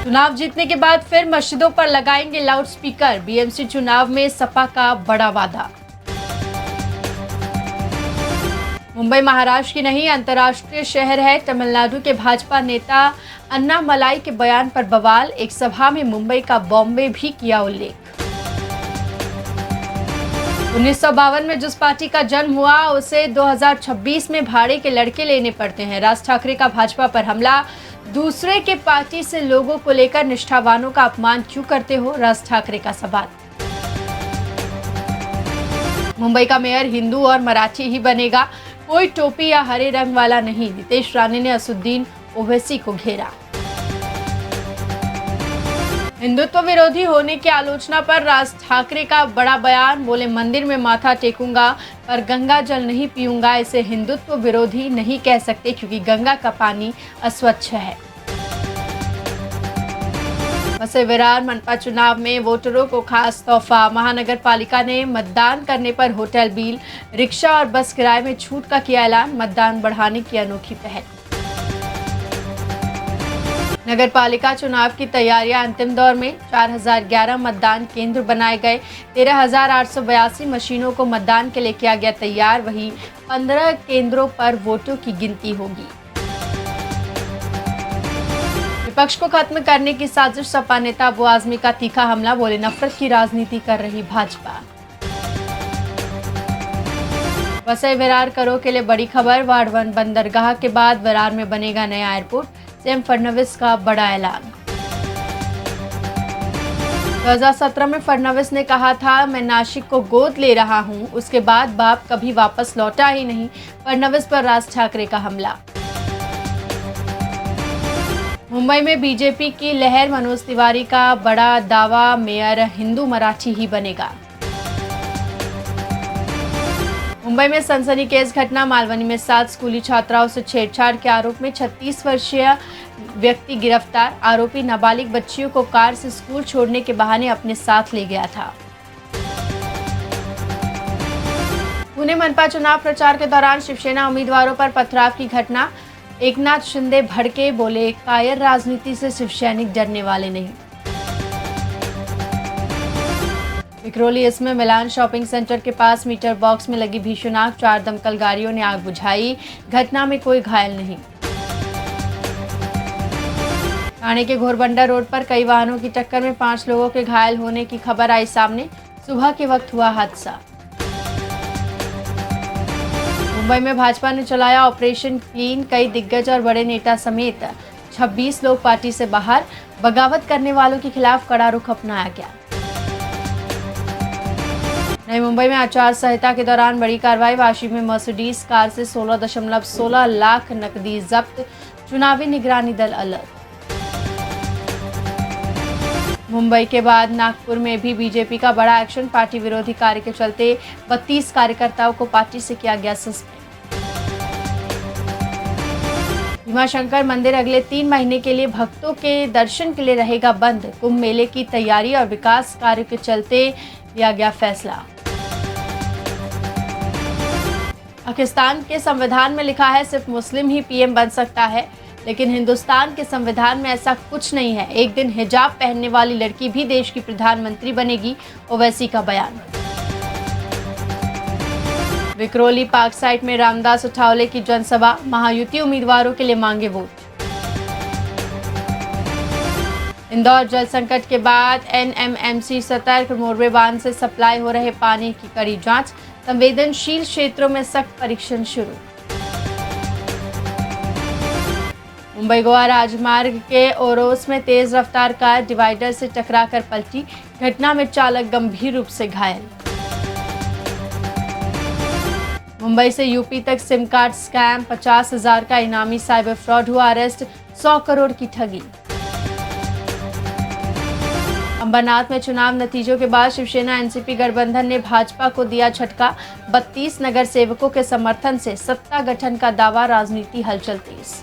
चुनाव जीतने के बाद फिर मस्जिदों पर लगाएंगे लाउडस्पीकर। बीएमसी चुनाव में सपा का बड़ा वादा। मुंबई महाराष्ट्र की नहीं अंतर्राष्ट्रीय शहर है। तमिलनाडु के भाजपा नेता अन्नामलाई के बयान पर बवाल। एक सभा में मुंबई का बॉम्बे भी किया उल्लेख। 1952 में जिस पार्टी का जन्म हुआ उसे 2026 में भाड़े के लड़के लेने पड़ते हैं। राज ठाकरे का भाजपा पर हमला। दूसरे के पार्टी से लोगों को लेकर निष्ठावानों का अपमान क्यों करते हो, राज ठाकरे का सवाल। मुंबई का मेयर हिंदू और मराठी ही बनेगा, कोई टोपी या हरे रंग वाला नहीं। नितेश राणे ने असुद्दीन ओवैसी को घेरा। हिंदुत्व विरोधी होने की आलोचना पर राज ठाकरे का बड़ा बयान। बोले, मंदिर में माथा टेकूंगा पर गंगा जल नहीं पीऊंगा। इसे हिंदुत्व विरोधी नहीं कह सकते क्योंकि गंगा का पानी अस्वच्छ है। वसई विरार मनपा चुनाव में वोटरों को खास तोहफा। महानगर पालिका ने मतदान करने पर होटल बिल, रिक्शा और बस किराए में छूट का किया ऐलान। मतदान बढ़ाने की अनोखी पहल। नगर पालिका चुनाव की तैयारियां अंतिम दौर में। 4011 मतदान केंद्र बनाए गए। 13,882 मशीनों को मतदान के लिए किया गया तैयार। वहीं 15 केंद्रों पर वोटों की गिनती होगी। विपक्ष को खत्म करने की साजिश। सपा नेता अबू आजमी का तीखा हमला। बोले, नफरत की राजनीति कर रही भाजपा। वसई विरार करो के लिए बड़ी खबर। वार्ड 1 बंदरगाह के बाद विरार में बनेगा नया एयरपोर्ट। सीएम फडणवीस का बड़ा ऐलान। 2017 में फडणवीस ने कहा था, मैं नासिक को गोद ले रहा हूं। उसके बाद बाप कभी वापस लौटा ही नहीं। फडणवीस पर राज ठाकरे का हमला। मुंबई में बीजेपी की लहर। मनोज तिवारी का बड़ा दावा, मेयर हिंदू मराठी ही बनेगा। मुंबई में सनसनीखेज घटना। मालवनी में 7 स्कूली छात्राओं से छेड़छाड़ के आरोप में 36 वर्षीय व्यक्ति गिरफ्तार। आरोपी नाबालिग बच्चियों को कार से स्कूल छोड़ने के बहाने अपने साथ ले गया था। पुणे मनपा चुनाव प्रचार के दौरान शिवसेना उम्मीदवारों पर पथराव की घटना। एकनाथ शिंदे भड़के। बोले, कायर राजनीति से शिवसैनिक डरने वाले नहीं। विक्रोली इसमें मिलान शॉपिंग सेंटर के पास मीटर बॉक्स में लगी भीषण आग। 4 दमकल गाड़ियों ने आग बुझाई। घटना में कोई घायल नहीं। ठाणे के घोरबंडा रोड पर कई वाहनों की टक्कर में 5 लोगों के घायल होने की खबर आई सामने। सुबह के वक्त हुआ हादसा। मुंबई में भाजपा ने चलाया ऑपरेशन क्लीन। कई दिग्गज और बड़े नेता समेत 26 लोग पार्टी से बाहर। बगावत करने वालों के खिलाफ कड़ा रुख अपनाया गया। नई मुंबई में आचार संहिता के दौरान बड़ी कार्रवाई। वाशी में मर्सिडीज कार से 16.16 लाख नकदी जब्त। चुनावी निगरानी दल अलर्ट। मुंबई के बाद नागपुर में भी बीजेपी का बड़ा एक्शन। पार्टी विरोधी कार्य के चलते 32 कार्यकर्ताओं को पार्टी से किया गया सस्पेंड। भीमाशंकर मंदिर अगले 3 महीने के लिए भक्तों के दर्शन के लिए रहेगा बंद। कुंभ मेले की तैयारी और विकास कार्य के चलते लिया गया फैसला। पाकिस्तान के संविधान में लिखा है सिर्फ मुस्लिम ही पीएम बन सकता है, लेकिन हिंदुस्तान के संविधान में ऐसा कुछ नहीं है। एक दिन हिजाब पहनने वाली लड़की भी देश की प्रधानमंत्री बनेगी। ओवैसी का बयान। विक्रोली पार्क साइट में रामदास अठावले की जनसभा। महायुति उम्मीदवारों के लिए मांगे वोट। इंदौर जल संकट के बाद एनएमएमसी सतर्क। मोरवे बांध से सप्लाई हो रहे पानी की कड़ी जांच। संवेदनशील क्षेत्रों में सख्त परीक्षण शुरू। मुंबई गोवा राजमार्ग के ओरोस में तेज रफ्तार कार डिवाइडर से टकराकर पलटी। घटना में चालक गंभीर रूप से घायल। मुंबई से यूपी तक सिम कार्ड स्कैम। 50,000 का इनामी साइबर फ्रॉड हुआ अरेस्ट। 100 करोड़ की ठगी। अंबरनाथ में चुनाव नतीजों के बाद शिवसेना एनसीपी गठबंधन ने भाजपा को दिया झटका। 32 नगर सेवकों के समर्थन से सत्ता गठन का दावा। राजनीति हलचल तेज।